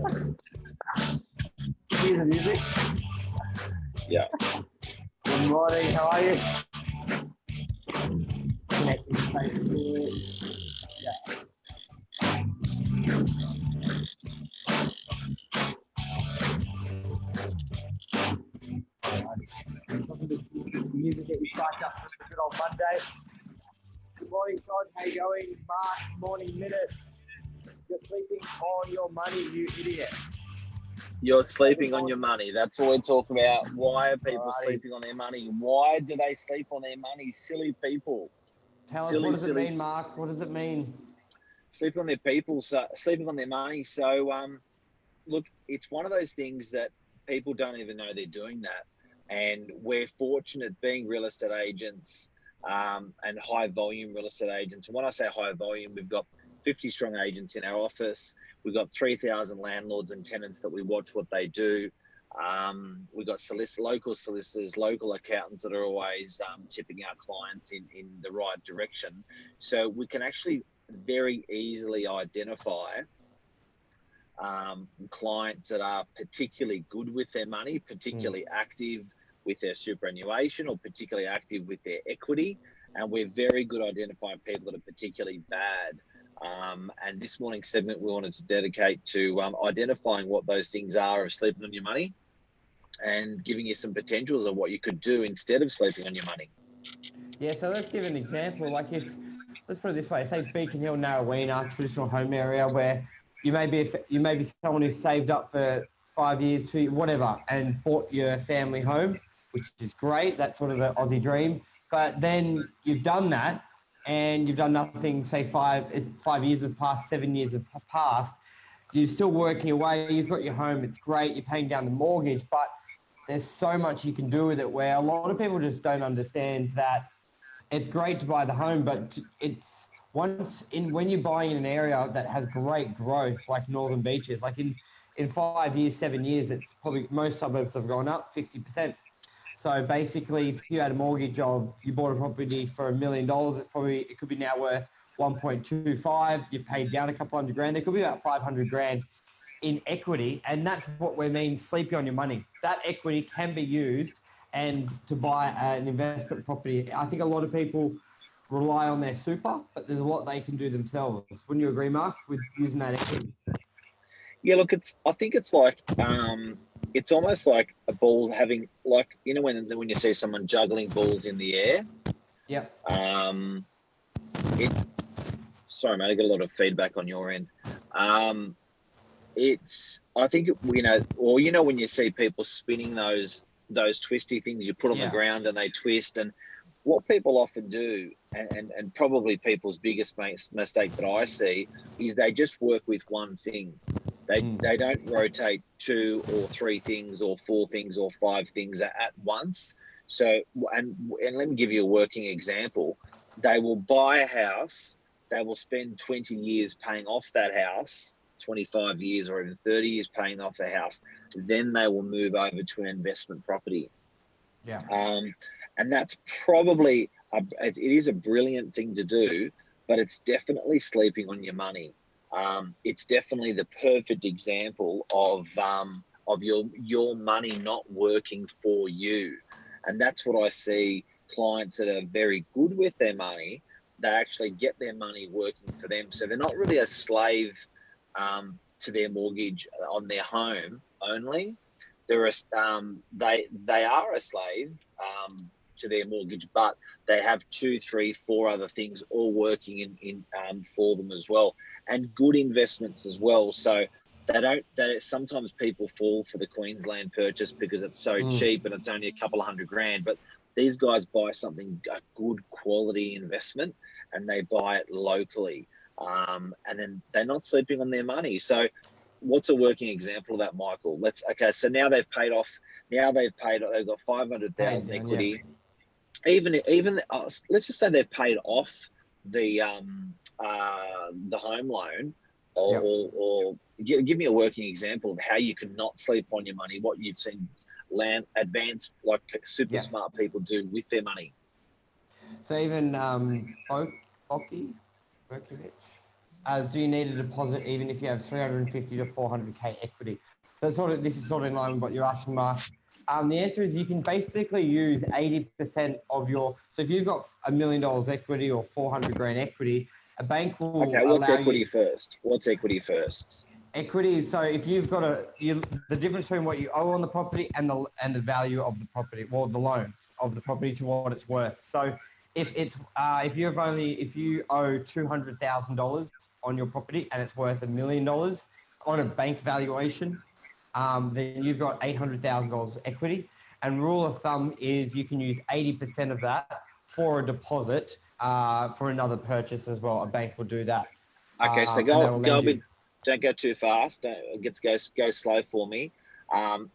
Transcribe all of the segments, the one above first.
Here's the music. Yeah. Good morning, how are you? Connecting space here. Yeah. Music that we psyched up for a good old Monday. Good morning, Todd. How you going? Mark, morning minutes. You're sleeping on your money, you idiot. You're sleeping on your money. That's what we're talking about. Why are people Alrighty. sleeping on their money? Why do they sleep on their money? Silly people. Tell us, what does it mean, Mark? What does it mean? Sleeping on sleeping on their money. So, look, it's one of those things that people don't even know they're doing that. And we're fortunate being real estate agents and high volume real estate agents. And when I say high volume, we've got 50 strong agents in our office. We've got 3,000 landlords and tenants that we watch what they do. We've got local solicitors, local accountants that are always tipping our clients in the right direction. So we can actually very easily identify clients that are particularly good with their money, particularly active with their superannuation, or particularly active with their equity. And we're very good at identifying people that are particularly bad. And this morning's segment we wanted to dedicate to identifying what those things are of sleeping on your money and giving you some potentials of what you could do instead of sleeping on your money. Yeah, so let's give an example. Like let's put it this way, say Beacon Hill, Narrowena, traditional home area where you may be someone who's saved up for 5 years, 2 years, whatever, and bought your family home, which is great. That's sort of the Aussie dream. But then you've done that and you've done nothing, say 5 years have passed, 7 years have passed. You're still working away, you've got your home, it's great, you're paying down the mortgage, but there's so much you can do with it where a lot of people just don't understand that it's great to buy the home, but it's when you're buying in an area that has great growth, like Northern Beaches, like in 5 years, 7 years, it's probably most suburbs have gone up 50%. So basically, if you had a mortgage you bought a property for $1 million, it could be now worth 1.25. You paid down a couple $100 grand. There could be about 500 grand in equity, and that's what we mean sleeping on your money. That equity can be used and to buy an investment property. I think a lot of people rely on their super, but there's a lot they can do themselves. Wouldn't you agree, Mark, with using that equity? Yeah, look, I think it's like it's almost like a ball having, like, you know, when you see someone juggling balls in the air. Yeah. Sorry, mate, I got a lot of feedback on your end. I think, you know, or you know, when you see people spinning those twisty things you put on the ground and they twist, and what people often do, and probably people's biggest mistake that I see, is they just work with one thing. They don't rotate 2 or 3 things or 4 things or 5 things at once. So, and let me give you a working example. They will buy a house, they will spend 20 years paying off that house, 25 years or even 30 years paying off the house. Then they will move over to an investment property. Yeah. And that's probably, it is a brilliant thing to do, but it's definitely sleeping on your money. It's definitely the perfect example of your money not working for you. And that's what I see clients that are very good with their money. They actually get their money working for them. So they're not really a slave to their mortgage on their home only. They are a slave to their mortgage, but they have 2, 3, 4 other things all working in for them as well, and good investments as well. So sometimes people fall for the Queensland purchase because it's so cheap and it's only a couple of $100 grand, but these guys buy a good quality investment and they buy it locally, and then they're not sleeping on their money. So what's a working example of that, Michael? So now they've paid off. They've got 500,000 equity. Yeah. Even let's just say they've paid off the home loan, or give me a working example of how you could not sleep on your money. What you've seen advanced, like super smart people do with their money. So even Bokiewicz. do you need a deposit even if you have 350 to 400k equity? So this is sort of in line with what you're asking, Mark. The answer is you can basically use 80% of your. So if you've got $1 million equity or 400 grand equity, a bank will Okay, what's allow equity you. first? What's equity first? Equity is, so if you've got the difference between what you owe on the property and the value of the property, well, the loan of the property to what it's worth. So if you owe $200,000 on your property and it's worth $1 million on a bank valuation, then you've got $800,000 equity. And rule of thumb is you can use 80% of that for a deposit for another purchase as well. A bank will do that. Okay, so go a bit. Don't go too fast. Go slow for me.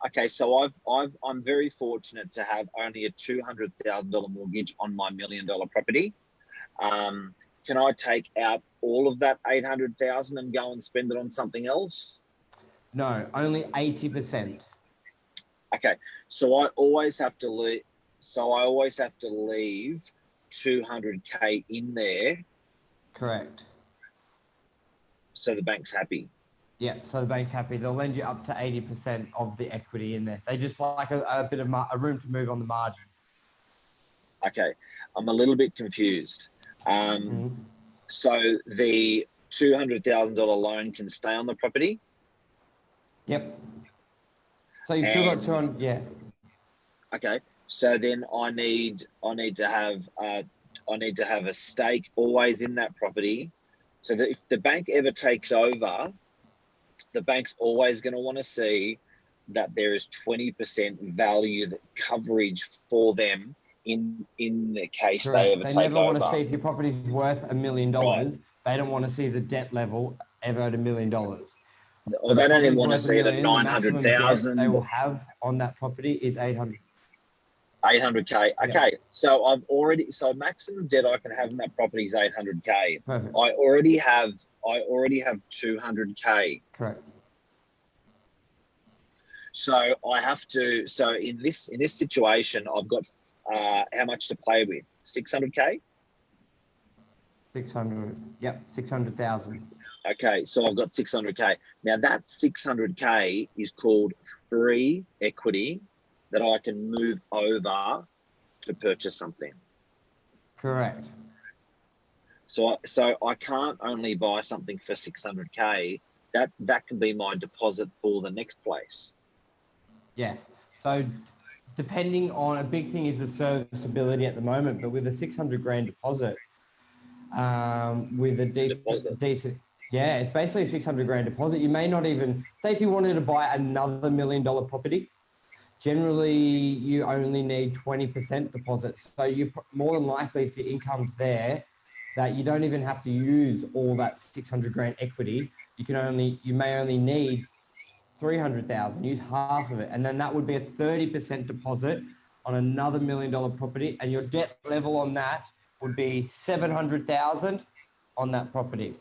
Okay, so I'm very fortunate to have only a $200,000 mortgage on my $1 million property. Can I take out all of that 800,000 and go and spend it on something else? No, only 80%. Okay, so I always have to leave. So I always have to leave 200k in there. Correct. So the bank's happy. Yeah, so the bank's happy. They'll lend you up to 80% of the equity in there. They just like a bit of a room to move on the margin. Okay, I'm a little bit confused. So the $200,000 loan can stay on the property? Yep. So you've still got 200, yeah. Okay, so then I need to have a stake always in that property, so that if the bank ever takes over, the bank's always going to want to see that there is 20% value coverage for them in the case they ever take over. They never want to see if your property is worth $1 million. Right. They don't want to see the debt level ever at $1 million. Or they don't even want to see the 900,000 they will have on that property is 800. 800k. Okay, Yeah. So maximum debt I can have in that property is 800k. Perfect. I already have 200k. Correct. So I have to. So in this situation, I've got how much to play with? 600k. 600. Yep, 600,000. Okay, so I've got 600k. Now that 600k is called free equity that I can move over to purchase something. Correct. So I can't only buy something for 600k. That can be my deposit for the next place. Yes. So depending on, a big thing is the serviceability at the moment, but with a 600 grand deposit, with a decent, yeah, it's basically a 600 grand deposit. You may not even, say if you wanted to buy another $1 million property, generally you only need 20% deposit. So you more than likely, if your income's there, that you don't even have to use all that 600 grand equity. You may only need 300,000, use half of it. And then that would be a 30% deposit on another $1 million property. And your debt level on that would be 700,000 on that property.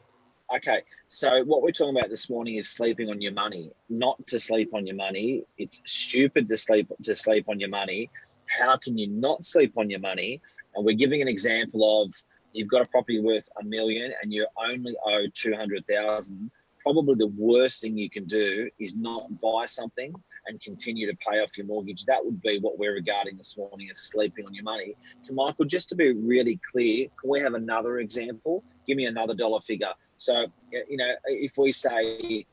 Okay, so what we're talking about this morning is sleeping on your money. Not to sleep on your money. It's stupid to sleep on your money. How can you not sleep on your money? And we're giving an example of you've got a property worth $1 million and you only owe 200,000. Probably the worst thing you can do is not buy something and continue to pay off your mortgage. That would be what we're regarding this morning as sleeping on your money. Michael, just to be really clear, can we have another example? Give me another dollar figure. So, if we say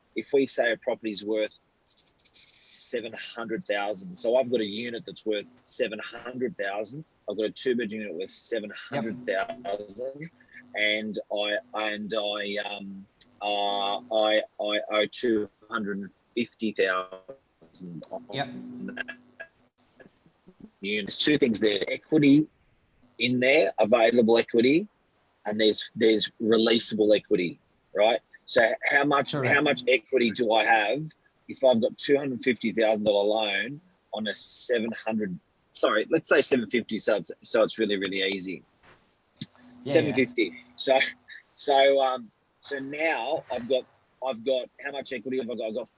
a property's worth 700,000, so I've got a unit that's worth 700,000. I've got a 2-bedroom unit worth 700,000, and I owe 250,000 on that unit. There's two things there: equity in there, available equity, and there's releasable equity, right? So how much equity do I have if I've got $250,000 loan on a 700? Sorry, let's say 750. So it's really, really easy. 750. Yeah. So now I've got how much equity have I got? I've got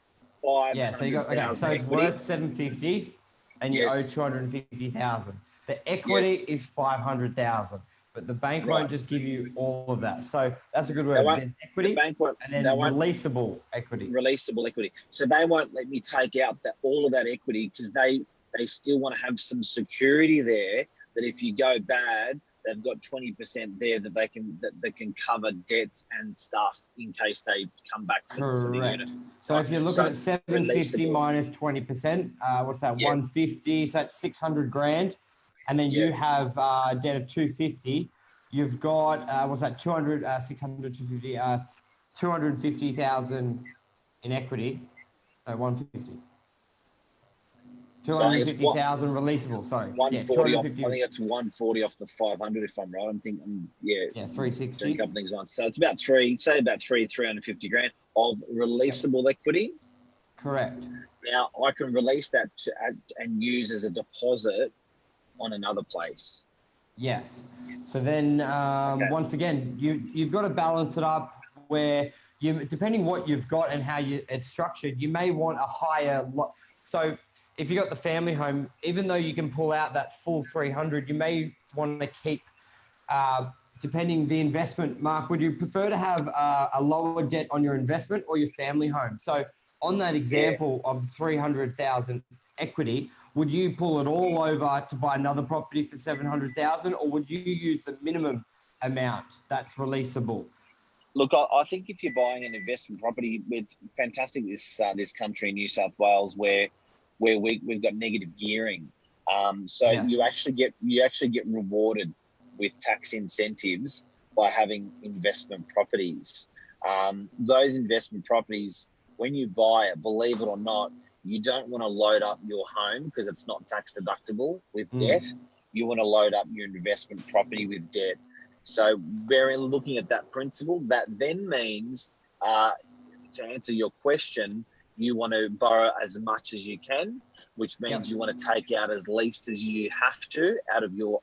500. Yeah. So you got, okay. So it's worth 750, and you owe 250,000. The equity is 500,000. but the bank Right. won't just give you all of that. So that's a good They word. won't, There's the equity bank won't, and then they won't releasable equity. releasable equity. So they won't let me take out all of that equity because they still want to have some security there that if you go bad, they've got 20% there that they can cover debts and stuff in case they come back for the Correct. unit. So if you're looking at 750 releasable. minus 20%, what's that? Yeah. 150. So that's 600 grand. And then you Yeah. have debt of 250. You've got what's that? 200, 600, 250, 250,000 in equity. So 150. So I think it's 250,000 releasable. Sorry. 140 Yeah, off. 250. I think it's 140 off the 500 if I'm right. I'm thinking, yeah, Yeah, doing a 360. couple things on. So it's about 350 grand of releasable equity. Correct. Now I can release that and use as a deposit on another place. Yes. So then, once again, you've got to balance it up where you, depending what you've got and how it's structured, you may want a higher. So if you got the family home, even though you can pull out that full 300, you may want to keep, depending the investment. Mark, would you prefer to have a lower debt on your investment or your family home? So on that example of 300,000 equity, would you pull it all over to buy another property for 700,000, or would you use the minimum amount that's releasable? Look, I think if you're buying an investment property, it's fantastic. This country, New South Wales, where we've got negative gearing, so Yes. you actually get rewarded with tax incentives by having investment properties. Those investment properties, when you buy it, believe it or not, you don't want to load up your home because it's not tax deductible with debt. You want to load up your investment property with debt. So we're looking at that principle. That then means, to answer your question, you want to borrow as much as you can, which means you want to take out as least as you have to out of your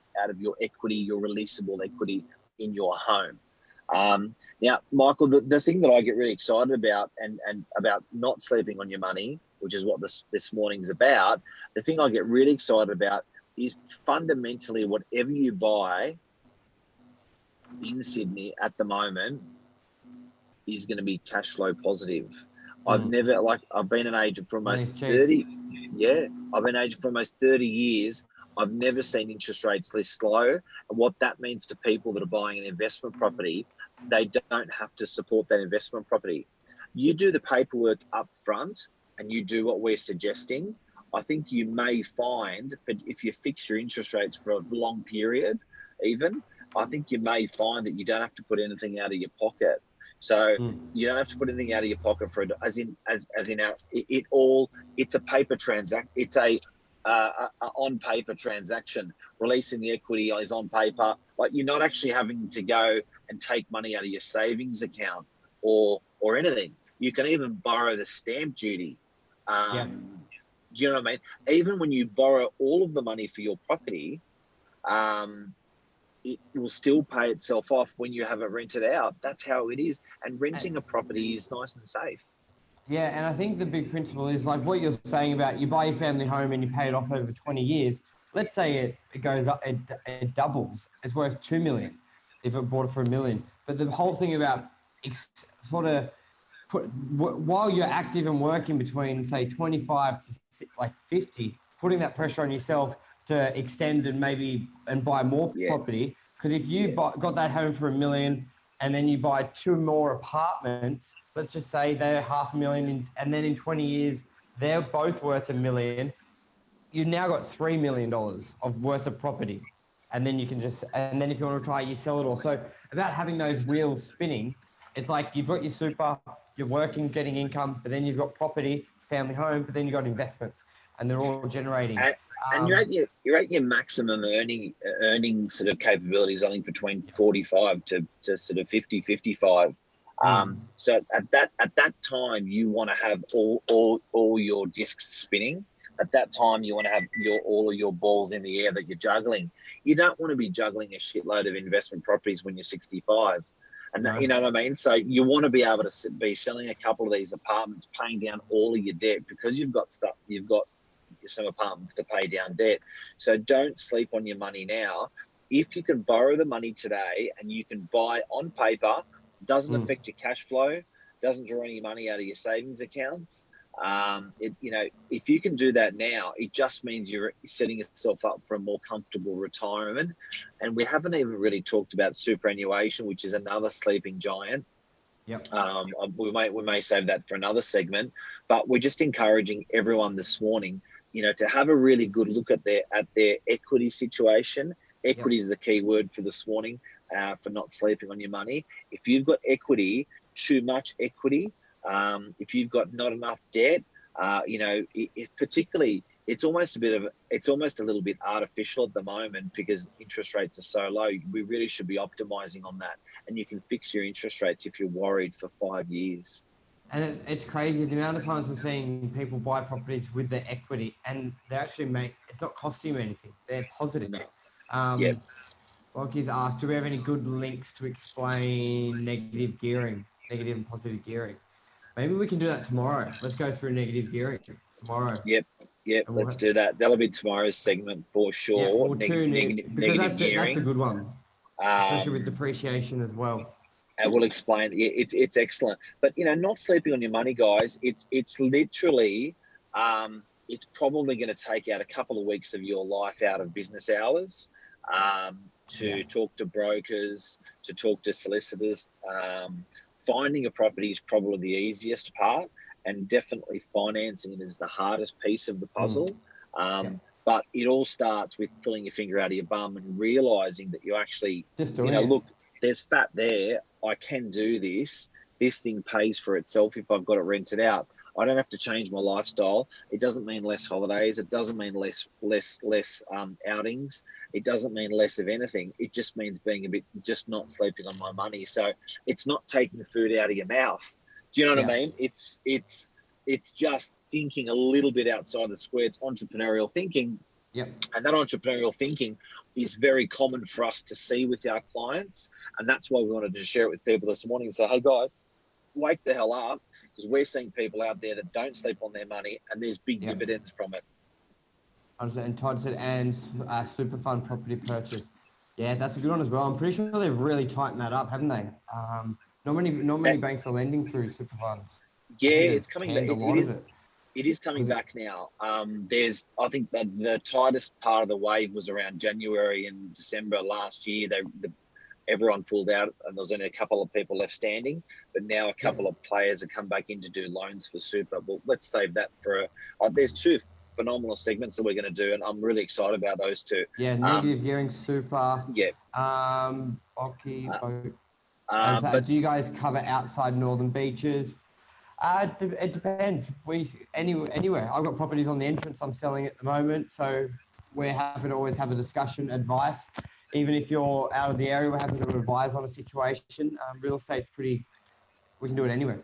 equity, your releasable equity in your home. Now, Michael, the thing that I get really excited about and about not sleeping on your money, which is what this morning's about, the thing I get really excited about is fundamentally whatever you buy in Sydney at the moment is going to be cash flow positive. I've been an agent for almost 30. Yeah, I've been an agent for almost 30 years. I've never seen interest rates this low. And what that means to people that are buying an investment property, they don't have to support that investment property. You do the paperwork up front and you do what we're suggesting. I think you may find, but if you fix your interest rates for a long period, even, I think you may find that you don't have to put anything out of your pocket. So you don't have to put anything out of your pocket for it, it's a paper transaction. It's a on paper transaction. Releasing the equity is on paper. Like, you're not actually having to go and take money out of your savings account or anything. You can even borrow the stamp duty. Do you know what I mean? Even when you borrow all of the money for your property, it will still pay itself off when you have it rented out. That's how it is. And renting a property is nice and safe. Yeah, and I think the big principle is like what you're saying about you buy your family home and you pay it off over 20 years. Let's say it goes up, it doubles. It's worth 2 million if it bought it for $1 million. But the whole thing about while you're active and working between, say, 25 to 50, putting that pressure on yourself to extend and buy more property. Because if you got that home for $1 million and then you buy 2 more apartments, let's just say they're $500,000, and then in 20 years they're both worth $1 million. You've now got $3 million of worth of property, and then and then if you want to retire, you sell it all. So about having those wheels spinning, it's like you've got your super, you're working, getting income, but then you've got property, family home, but then you've got investments, and they're all generating. And you're at your maximum earning sort of capabilities, I think, between 45 to sort of 50, 55. So at that time, you want to have all your discs spinning. At that time, you want to have all of your balls in the air that you're juggling. You don't want to be juggling a shitload of investment properties when you're 65. And that, you know what I mean? So you want to be able to be selling a couple of these apartments, paying down all of your debt, because you've got some apartments to pay down debt. So don't sleep on your money now. if you can borrow the money today and you can buy on paper, doesn't affect your cash flow, doesn't draw any money out of your savings accounts. If you can do that now, it just means you're setting yourself up for a more comfortable retirement. And we haven't even really talked about superannuation, which is another sleeping giant. Yep. We may save that for another segment, but we're just encouraging everyone this morning, to have a really good look at their equity situation. Equity is the key word for this morning, for not sleeping on your money. If you've got equity, too much equity, if you've got not enough debt, particularly, it's almost a little bit artificial at the moment because interest rates are so low. We really should be optimizing on that, and you can fix your interest rates if you're worried for 5 years. And it's crazy the amount of times we're seeing people buy properties with their equity, and they actually it's not costing them anything. They're positive. No. Locky's asked, do we have any good links to explain negative and positive gearing? Maybe we can do that tomorrow. Let's go through negative gearing tomorrow. Yep. Let's do that. That'll be tomorrow's segment for sure. Yeah, we'll tune in because that's a good one, especially with depreciation as well. And we'll explain. It's excellent, but not sleeping on your money, guys. It's literally, it's probably going to take out a couple of weeks of your life out of business hours, to talk to brokers, to talk to solicitors. Finding a property is probably the easiest part, and definitely financing it is the hardest piece of the puzzle. But it all starts with pulling your finger out of your bum and realizing that you actually, look, there's fat there. I can do this. This thing pays for itself if I've got it rented out. I don't have to change my lifestyle. It doesn't mean less holidays. It doesn't mean less outings. It doesn't mean less of anything. It just means just not sleeping on my money. So it's not taking the food out of your mouth. Do you know what I mean? It's just thinking a little bit outside the square. It's entrepreneurial thinking. Yep. And that entrepreneurial thinking is very common for us to see with our clients. And that's why we wanted to share it with people this morning and say, hey guys, wake the hell up, because we're seeing people out there that don't sleep on their money, and there's big dividends from it. And Todd said, and super fund property purchase. Yeah, that's a good one as well. I'm pretty sure they've really tightened that up, haven't they? Not many banks are lending through super funds. Yeah, it's coming back. It is coming back now. I think that the tightest part of the wave was around January and December last year. Everyone pulled out, and there was only a couple of people left standing. But now a couple of players have come back in to do loans for super. Well, let's save that for. There's two phenomenal segments that we're going to do, and I'm really excited about those two. Yeah, negative gearing super. Yeah. Okay. But do you guys cover outside northern beaches? It depends. Anywhere. I've got properties on the entrance I'm selling at the moment, so we're happy to always have a discussion, advice. Even if you're out of the area, we're happy to advise on a situation. Real estate's we can do it anywhere.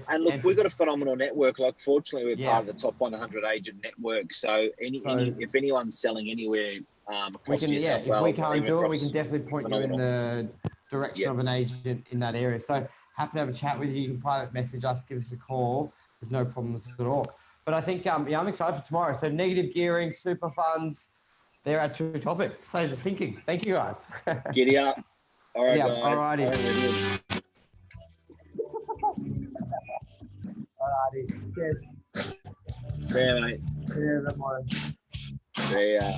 And look, we've got a phenomenal network. Like, fortunately, we're part of the top 100 agent network. So if anyone's selling anywhere, if we can't do it, we can definitely point you in the direction of an agent in that area. So happy to have a chat with you. You can private message us, give us a call. There's no problems at all. But I think, I'm excited for tomorrow. So negative gearing, super funds, there are two topics. Saves us thinking. Thank you, guys. Giddy up. All right, guys. All righty. Cheers. See ya, mate. Cheers, everyone. See ya.